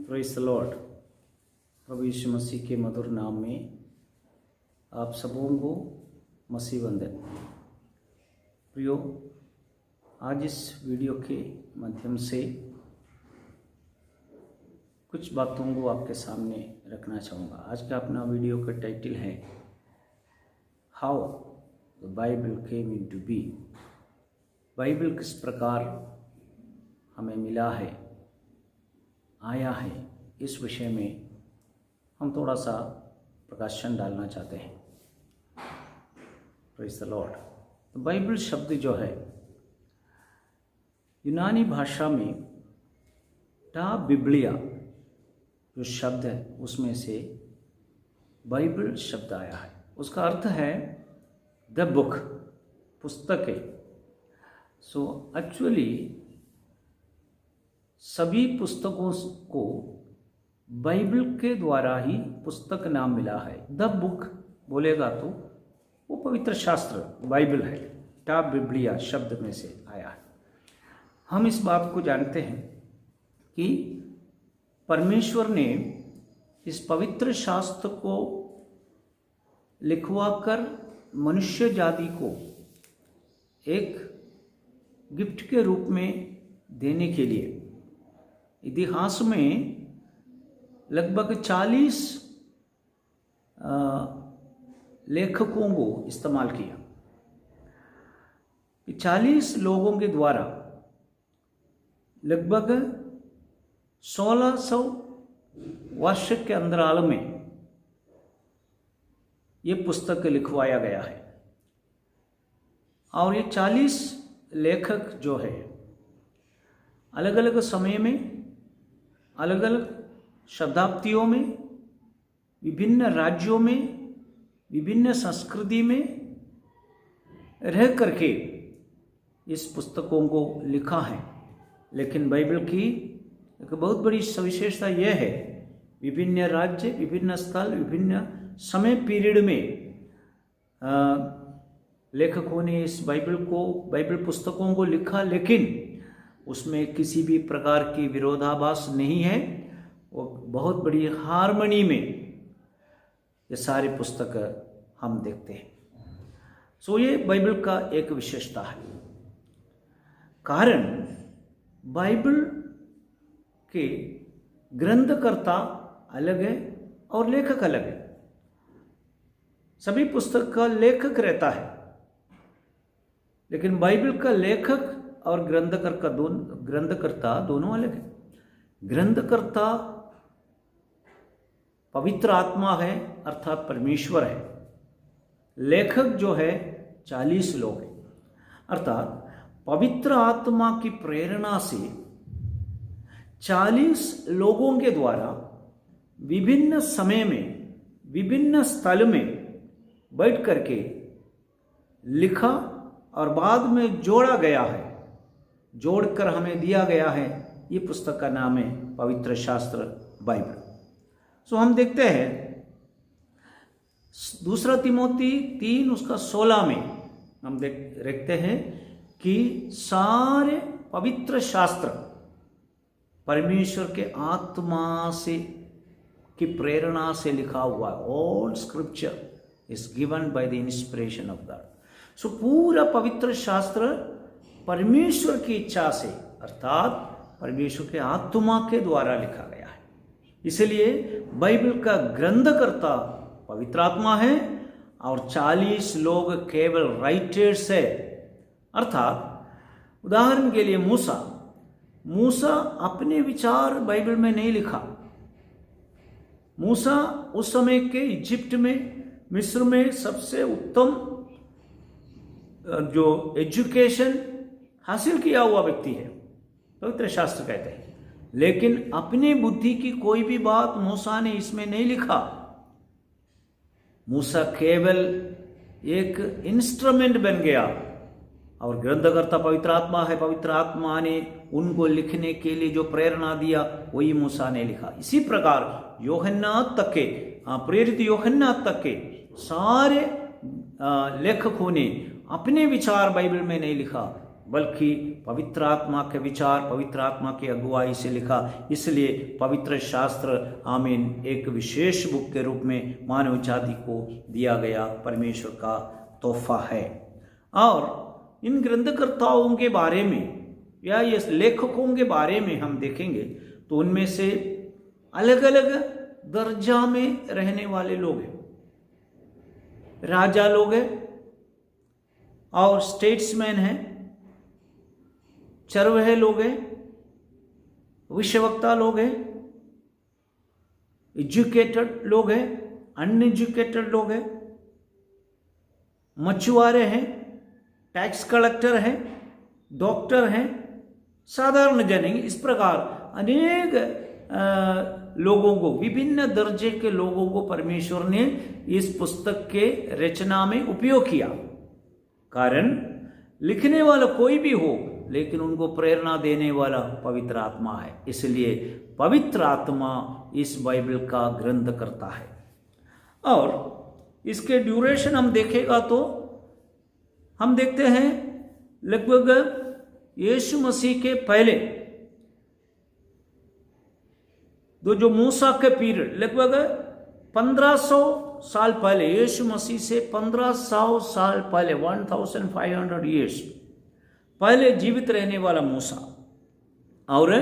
Praise the Lord. प्रभु यीशु मसीह के मधुर नाम में आप सबों को मसीह वंदन। प्रियो, आज इस वीडियो के माध्यम से कुछ बातों को आपके सामने रखना चाहूँगा। आज का अपना वीडियो का टाइटल है how the Bible came into be. Bible किस प्रकार हमें मिला है, आया है, इस विषय में हम थोड़ा सा प्रकाशन डालना चाहते हैं। Praise the Lord. तो बाइबल शब्द जो है यूनानी भाषा में टा बिब्लिया जो शब्द है उसमें से बाइबल शब्द आया है। उसका अर्थ है द बुक, पुस्तक है। सो एक्चुअली सभी पुस्तकों को बाइबल के द्वारा ही पुस्तक नाम मिला है। द बुक बोलेगा तो वो पवित्र शास्त्र बाइबल है, टा बिब्लिया शब्द में से आया है। हम इस बात को जानते हैं कि परमेश्वर ने इस पवित्र शास्त्र को लिखवाकर मनुष्य जाति को एक गिफ्ट के रूप में देने के लिए इतिहास में लगभग 40 लेखकों को इस्तेमाल किया। 40 लोगों के द्वारा लगभग 1600 वर्ष के अंतराल में ये पुस्तक लिखवाया गया है। और ये 40 लेखक जो है अलग अलग समय में, अलग अलग शताब्दियों में, विभिन्न राज्यों में, विभिन्न संस्कृति में रह करके इस पुस्तकों को लिखा है। लेकिन बाइबल की एक बहुत बड़ी सविशेषता यह है, विभिन्न राज्य, विभिन्न स्थल, विभिन्न समय पीरियड में लेखकों ने इस बाइबल पुस्तकों को लिखा, लेकिन उसमें किसी भी प्रकार की विरोधाभास नहीं है। वो बहुत बड़ी हार्मनी में ये सारे पुस्तक हम देखते हैं। सो ये बाइबल का एक विशेषता है। कारण बाइबल के ग्रंथकर्ता अलग है और लेखक अलग है। सभी पुस्तक का लेखक रहता है, लेकिन बाइबल का लेखक और ग्रंथकर्ता दोनों अलग है। ग्रंथकर्ता पवित्र आत्मा है, अर्थात परमेश्वर है। लेखक जो है 40 लोग हैं, अर्थात पवित्र आत्मा की प्रेरणा से 40 लोगों के द्वारा विभिन्न समय में, विभिन्न स्थल में बैठ करके लिखा और बाद में जोड़ा गया है, जोड़कर हमें दिया गया है। ये पुस्तक का नाम है पवित्र शास्त्र बाइबल। सो हम देखते हैं 2 तिमोथी 3 उसका 16 में हम देखते हैं कि सारे पवित्र शास्त्र परमेश्वर के आत्मा से की प्रेरणा से लिखा हुआ है। All scripture is given by the inspiration of God. So पूरा पवित्र शास्त्र परमेश्वर की इच्छा से, अर्थात परमेश्वर के आत्मा के द्वारा लिखा गया है। इसलिए बाइबल का ग्रंथकर्ता पवित्र आत्मा है और 40 लोग केवल राइटर्स है। अर्थात उदाहरण के लिए मूसा अपने विचार बाइबल में नहीं लिखा। मूसा उस समय के इजिप्ट में, मिस्र में सबसे उत्तम जो एजुकेशन हासिल किया हुआ व्यक्ति है, पवित्र शास्त्र कहते हैं। लेकिन अपनी बुद्धि की कोई भी बात मूसा ने इसमें नहीं लिखा। मूसा केवल एक इंस्ट्रूमेंट बन गया और ग्रंथकर्ता पवित्र आत्मा है। पवित्र आत्मा ने उनको लिखने के लिए जो प्रेरणा दिया वही मूसा ने लिखा। इसी प्रकार यूहन्ना तक के, प्रेरित यूहन्ना तक के सारे लेखकों ने अपने विचार बाइबल में नहीं लिखा, बल्कि पवित्र आत्मा के विचार, पवित्र आत्मा की अगुवाई से लिखा। इसलिए पवित्र शास्त्र आमीन एक विशेष बुक के रूप में मानव जाति को दिया गया परमेश्वर का तोहफा है। और इन ग्रंथकर्ताओं के बारे में या ये लेखकों के बारे में हम देखेंगे तो उनमें से अलग अलग दर्जा में रहने वाले लोग हैं। राजा लोग हैं और स्टेट्समैन हैं, चरवाहे लोग हैं, विषवक्ता लोग हैं, एजुकेटेड लोग हैं, अनएजुकेटेड लोग हैं, मछुआरे हैं, टैक्स कलेक्टर हैं, डॉक्टर हैं, साधारण जन हैं। इस प्रकार अनेक लोगों को, विभिन्न दर्जे के लोगों को परमेश्वर ने इस पुस्तक के रचना में उपयोग किया। कारण लिखने वाला कोई भी हो, लेकिन उनको प्रेरणा देने वाला पवित्र आत्मा है। इसलिए पवित्र आत्मा इस बाइबल का ग्रंथ करता है। और इसके ड्यूरेशन हम देखेगा तो हम देखते हैं लगभग यीशु मसीह के पहले जो मूसा के पीरियड, लगभग 1500 साल पहले, यीशु मसीह से 1500 साल पहले, 1500 ईयर्स पहले जीवित रहने वाला मूसा, और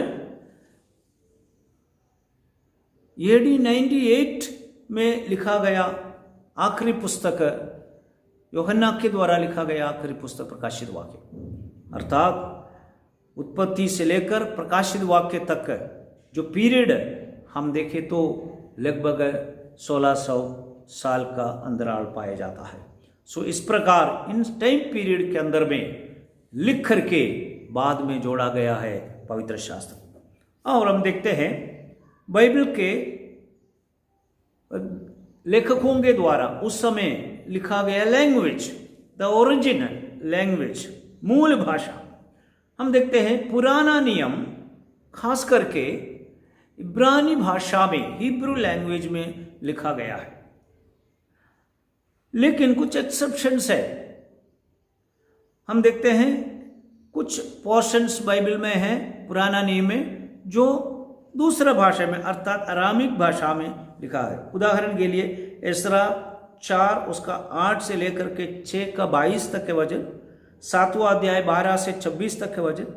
AD 98 में लिखा गया आखिरी पुस्तक, यूहन्ना के द्वारा लिखा गया आखिरी पुस्तक प्रकाशित वाक्य, अर्थात उत्पत्ति से लेकर प्रकाशित वाक्य तक जो पीरियड हम देखें तो लगभग 1600 साल का अंतराल पाया जाता है। सो इस प्रकार इन टाइम पीरियड के अंदर में लिख करके बाद में जोड़ा गया है पवित्र शास्त्र। और हम देखते हैं बाइबल के लेखकों के द्वारा उस समय लिखा गया लैंग्वेज, द ओरिजिनल लैंग्वेज, मूल भाषा, हम देखते हैं पुराना नियम खास करके इब्रानी भाषा में, हिब्रू लैंग्वेज में लिखा गया है। लेकिन कुछ एक्सेप्शंस है। हम देखते हैं कुछ पोर्शंस बाइबल में है पुराना नियम में जो दूसरा भाषा में अर्थात अरामिक भाषा में लिखा है। उदाहरण के लिए एसरा 4 उसका 8 से लेकर के 6 का 22 तक के वचन, 7वां अध्याय 12 से 26 तक के वचन,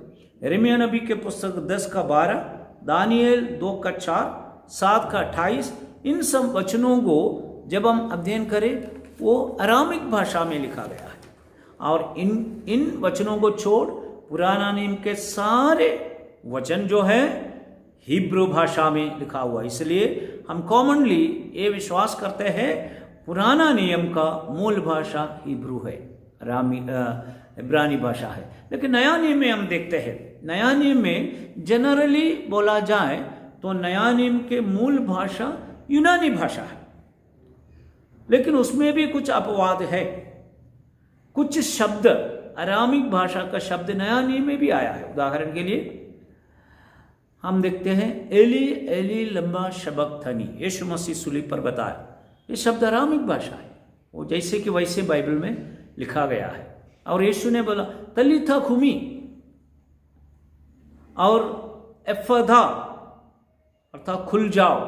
यिर्मयाह नबी के पुस्तक 10 का 12, दानियल 2 का 4, 7 का 28, इन सब वचनों को जब हम अध्ययन करें वो अरामिक भाषा में लिखा गया है। और इन वचनों को छोड़ पुराना नियम के सारे वचन जो है हिब्रू भाषा में लिखा हुआ। इसलिए हम कॉमनली ये विश्वास करते हैं पुराना नियम का मूल भाषा हिब्रू है, इब्रानी भाषा है। लेकिन नया नियम में हम देखते हैं, नया नियम में जनरली बोला जाए तो नया नियम के मूल भाषा यूनानी भाषा है, लेकिन उसमें भी कुछ अपवाद है। कुछ शब्द अरामिक भाषा का शब्द नया नियम में भी आया है। उदाहरण के लिए हम देखते हैं एली एली लंबा शबक्तनी, यीशु मसीह सूलीब पर बताया, ये शब्द अरामिक भाषा है, वो जैसे कि वैसे बाइबल में लिखा गया है। और यीशु ने बोला तलीथा खुमी, और एफदा अर्थात खुल जाओ,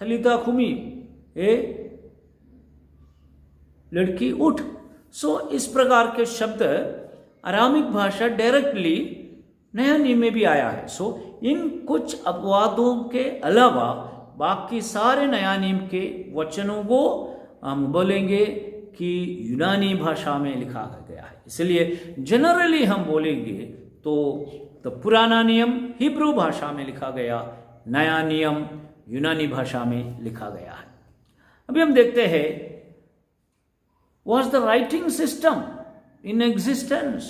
तलीथा खुमी, ए लड़की उठ। सो इस प्रकार के शब्द अरामिक भाषा डायरेक्टली नया नियम में भी आया है। सो इन कुछ अपवादों के अलावा बाकी सारे नया नियम के वचनों को हम बोलेंगे कि यूनानी भाषा में लिखा गया है। इसलिए जनरली हम बोलेंगे तो पुराना नियम हिब्रू भाषा में लिखा गया, नया नियम यूनानी भाषा में लिखा गया है। अभी हम देखते हैं was the writing system in existence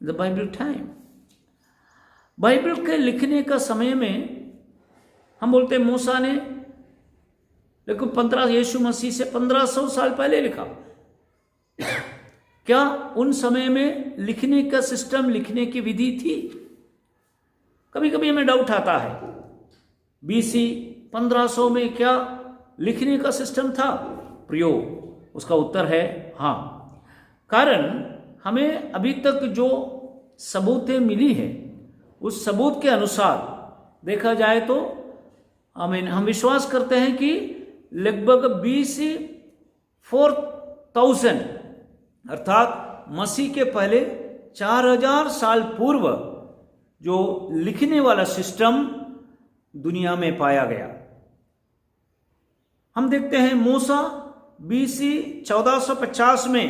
in the Bible time। Bible के लिखने का समय में हम बोलते हैं मूसा ने लेकिन यीशु मसीह से 1500 साल पहले लिखा। क्या उन समय में लिखने का सिस्टम, लिखने की विधि थी? कभी कभी हमें डाउट आता है BC 1500 में क्या लिखने का सिस्टम था? प्रयोग उसका उत्तर है हाँ। कारण हमें अभी तक जो सबूतें मिली है उस सबूत के अनुसार देखा जाए तो हम विश्वास करते हैं कि लगभग BC 4000 अर्थात मसीह के पहले 4000 साल पूर्व जो लिखने वाला सिस्टम दुनिया में पाया गया। हम देखते हैं मूसा BC 1450 में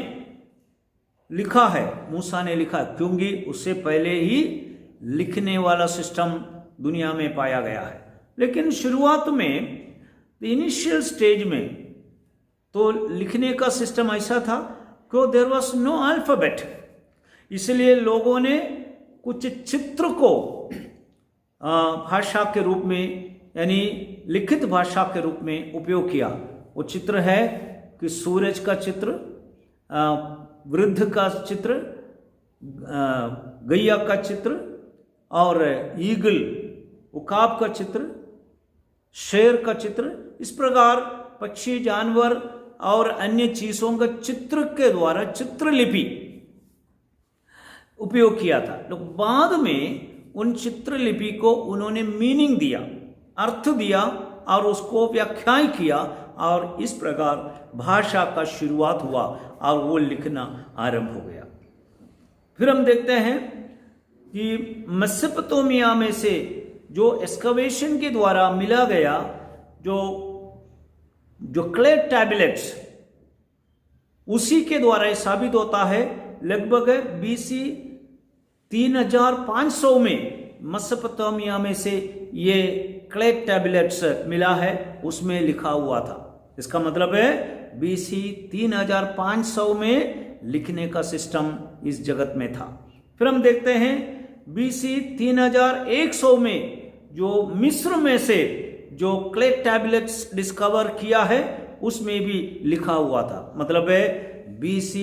लिखा है, मूसा ने लिखा, क्योंकि उससे पहले ही लिखने वाला सिस्टम दुनिया में पाया गया है। लेकिन शुरुआत में इनिशियल स्टेज में तो लिखने का सिस्टम ऐसा था कि देयर वाज नो अल्फाबेट, इसलिए लोगों ने कुछ चित्र को भाषा के रूप में यानी लिखित भाषा के रूप में उपयोग किया। वो चित्र है कि सूरज का चित्र, वृद्ध का चित्र, गैया का चित्र और ईगल उकाब का चित्र, शेर का चित्र, इस प्रकार पक्षी, जानवर और अन्य चीजों का चित्र के द्वारा चित्रलिपि उपयोग किया था। तो बाद में उन चित्रलिपि को उन्होंने मीनिंग दिया, अर्थ दिया और उसको व्याख्या किया और इस प्रकार भाषा का शुरुआत हुआ और वो लिखना आरंभ हो गया। फिर हम देखते हैं कि मेसोपोटामिया में से जो एक्सकवेशन के द्वारा मिला गया जो क्ले टैबलेट्स, उसी के द्वारा यह साबित होता है लगभग BC 3500 में मेसोपोटामिया में से ये क्ले टैबलेट्स मिला है, उसमें लिखा हुआ था। इसका मतलब है BC 3500 में लिखने का सिस्टम इस जगत में था। फिर हम देखते हैं BC 3100 में जो मिस्र में से जो क्ले टैबलेट्स डिस्कवर किया है उसमें भी लिखा हुआ था। मतलब है BC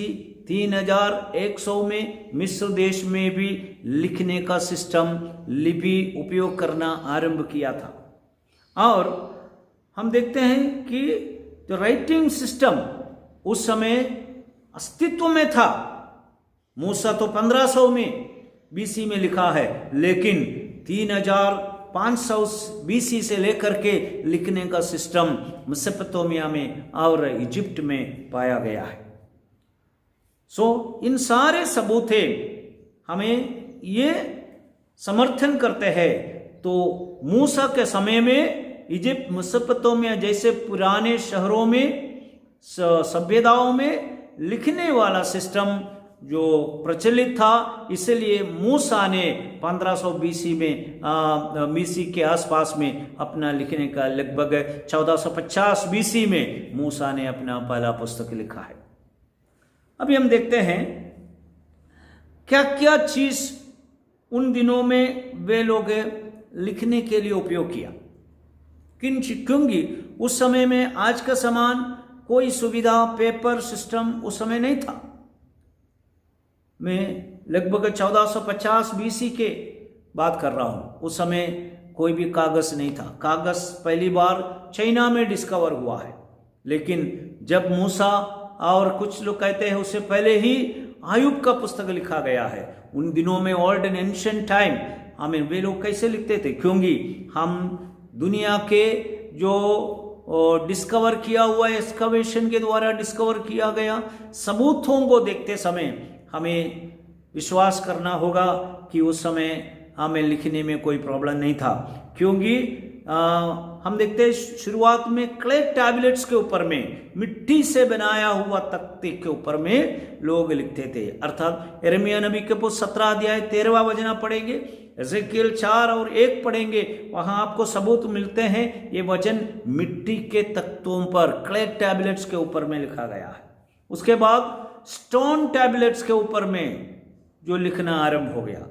3100 में मिस्र देश में भी लिखने का सिस्टम, लिपि उपयोग करना आरंभ किया था। और हम देखते हैं कि जो राइटिंग सिस्टम उस समय अस्तित्व में था। मूसा तो 1500 में BC में लिखा है, लेकिन 3500 BC से लेकर के लिखने का सिस्टम मेसोपोटामिया में और इजिप्ट में पाया गया है। इन सारे सबूतें हमें ये समर्थन करते हैं तो मूसा के समय में इजिप्ट, मेसोपोटामिया जैसे पुराने शहरों में, सभ्यताओं में लिखने वाला सिस्टम जो प्रचलित था, इसलिए मूसा ने 1500 BC में BC के आसपास में अपना लिखने का लगभग 1450 BC में मूसा ने अपना पहला पुस्तक लिखा है। अभी हम देखते हैं क्या क्या चीज उन दिनों में वे लोग लिखने के लिए उपयोग किया। क्योंकि उस समय में आज का समान कोई सुविधा, पेपर सिस्टम उस समय नहीं था। मैं लगभग 1450 BC के बात कर रहा हूं। उस समय कोई भी कागज नहीं था। कागज पहली बार चाइना में डिस्कवर हुआ है, लेकिन जब मूसा और कुछ लोग कहते हैं उससे पहले ही आयुब का पुस्तक लिखा गया है। उन दिनों में ओल्ड एंड एंशिएंट टाइम हमें वे लोग कैसे लिखते थे, क्योंकि हम दुनिया के जो डिस्कवर किया हुआ है, एक्सकवेशन के द्वारा डिस्कवर किया गया सबूतों को देखते समय हमें विश्वास करना होगा कि उस समय हमें लिखने में कोई प्रॉब्लम नहीं था। क्योंकि हम देखते हैं शुरुआत में क्ले टैबलेट्स के ऊपर में, मिट्टी से बनाया हुआ तख्ते के ऊपर में लोग लिखते थे। अर्थात यिर्मयाह नबी के पुस्तक 17 अध्याय 13वां वचन पढ़ेंगे, एजेकिएल 4 और 1 पढ़ेंगे, वहां आपको सबूत मिलते हैं ये वचन मिट्टी के तख्तों पर, क्ले टैबलेट्स के ऊपर में लिखा गया है। उसके बाद स्टोन टैबलेट्स के ऊपर में जो लिखना आरंभ हो गया।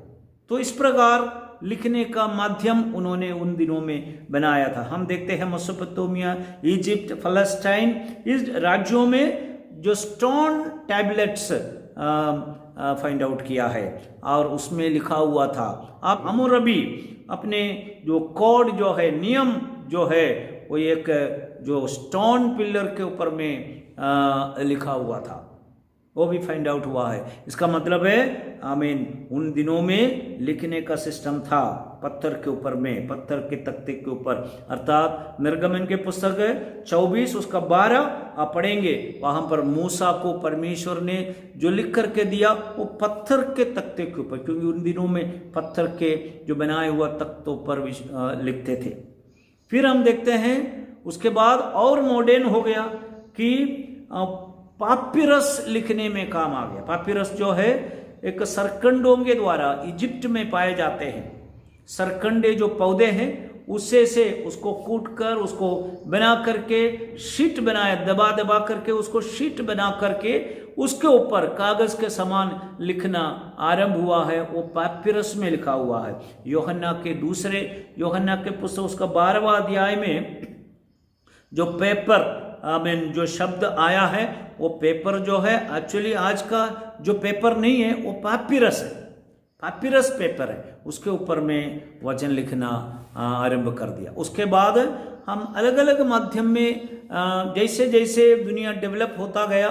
तो इस प्रकार लिखने का माध्यम उन्होंने उन दिनों में बनाया था। हम देखते हैं मेसोपोटामिया, इजिप्ट, फलस्तीन, इस राज्यों में जो स्टोन टैबलेट्स फाइंड आउट किया है और उसमें लिखा हुआ था। आप हम्मुरबी अपने जो कोड जो है, नियम जो है, वो एक जो स्टोन पिलर के ऊपर में लिखा हुआ था। वो भी फाइंड आउट हुआ है। इसका मतलब है आमीन उन दिनों में लिखने का सिस्टम था पत्थर के ऊपर में, पत्थर के तख्ते के ऊपर, अर्थात निर्गमन के पुस्तक 24 उसका 12 आप पढ़ेंगे, वहां पर मूसा को परमेश्वर ने जो लिख करके दिया वो पत्थर के तख्ते के ऊपर, क्योंकि उन दिनों में पत्थर के जो बनाए हुआ तख्तों पर लिखते थे। फिर हम देखते हैं उसके बाद और मॉडर्न हो गया कि पापिरस लिखने में काम आ गया। पापिरस जो है एक सरकंडों के द्वारा इजिप्ट में पाए जाते हैं, सरकंडे जो पौधे हैं उससे से उसको कूट कर उसको बना करके शीट बनाया, दबा दबा करके उसको शीट बना करके उसके ऊपर कागज के समान लिखना आरंभ हुआ है। वो पापिरस में लिखा हुआ है। यूहन्ना के पुस्तक उसका 12वां अध्याय में जो पेपर आमीन जो शब्द आया है वो पेपर जो है एक्चुअली आज का जो पेपर नहीं है वो पापिरस है, पापिरस पेपर है, उसके ऊपर में वचन लिखना आरंभ कर दिया। उसके बाद हम अलग अलग माध्यम में जैसे जैसे दुनिया डेवलप होता गया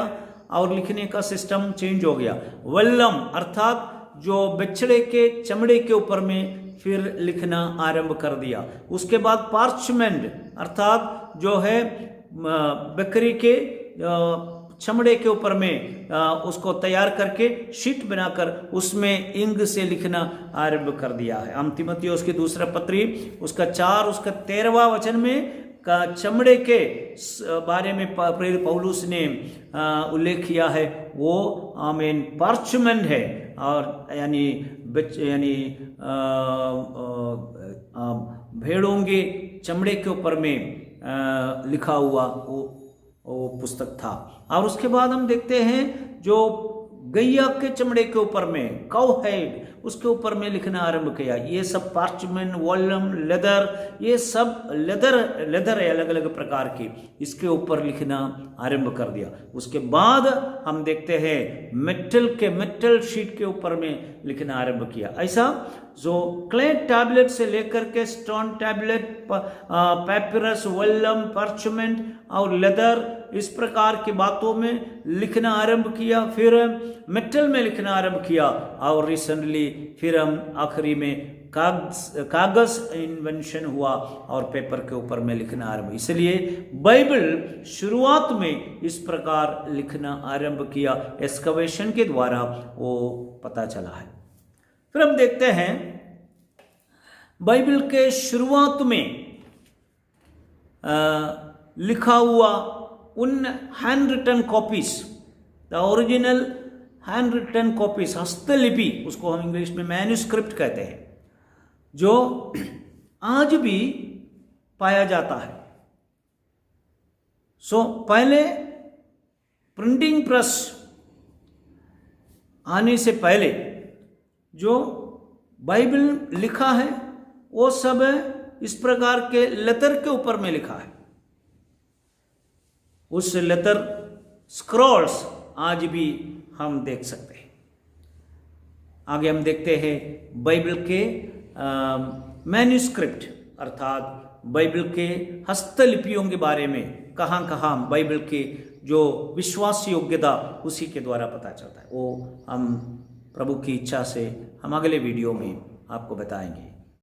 और लिखने का सिस्टम चेंज हो गया। वल्लम अर्थात जो बछड़े के चमड़े के ऊपर में फिर लिखना आरंभ कर दिया। उसके बाद पार्चमेंट अर्थात जो है बकरी के चमड़े के ऊपर में उसको तैयार करके शीट बनाकर उसमें इंक से लिखना आरंभ कर दिया है। हम तीमुथियुस की दूसरा पत्री उसका 4 उसका 13वां वचन में का चमड़े के बारे में प्रेरित पौलुस ने उल्लेख किया है, वो आमीन पार्चमेंट है और यानी भेड़ों के चमड़े के ऊपर में लिखा हुआ वो पुस्तक था। और उसके बाद हम देखते हैं जो गैया के चमड़े के ऊपर में काउ हेड उसके ऊपर में लिखना आरंभ किया। ये सब पार्चमेंट वॉलम लेदर ये सब लेदर है अलग अलग प्रकार की, इसके ऊपर लिखना आरंभ कर दिया। उसके बाद हम देखते हैं मेटल शीट के ऊपर में लिखना आरंभ किया। ऐसा जो क्ले टैबलेट से लेकर के स्टोन टैबलेट, पैपिरस, वल्लम, पार्चमेंट और लेदर इस प्रकार की बातों में लिखना आरंभ किया। फिर मेटल में लिखना आरंभ किया और रिसेंटली फिर हम आखिरी में कागज इन्वेंशन हुआ और पेपर के ऊपर में लिखना आरंभ। इसलिए बाइबल शुरुआत में इस प्रकार लिखना आरंभ किया, एक्सकवेशन के द्वारा वो पता चला है। फिर हम देखते हैं बाइबल के शुरुआत में लिखा हुआ उन handwritten copies, the original handwritten copies, हस्तलिपि, उसको हम इंग्लिश में मैन्युस्क्रिप्ट कहते हैं, जो आज भी पाया जाता है। पहले प्रिंटिंग प्रेस आने से पहले जो बाइबल लिखा है वो सब इस प्रकार के लेटर के ऊपर में लिखा है। उस लेटर स्क्रॉल्स आज भी हम देख सकते हैं। आगे हम देखते हैं बाइबल के मैन्युस्क्रिप्ट अर्थात बाइबल के हस्तलिपियों के बारे में कहाँ कहाँ बाइबल के जो विश्वास योग्यता उसी के द्वारा पता चलता है। वो हम प्रभु की इच्छा से हम अगले वीडियो में आपको बताएंगे।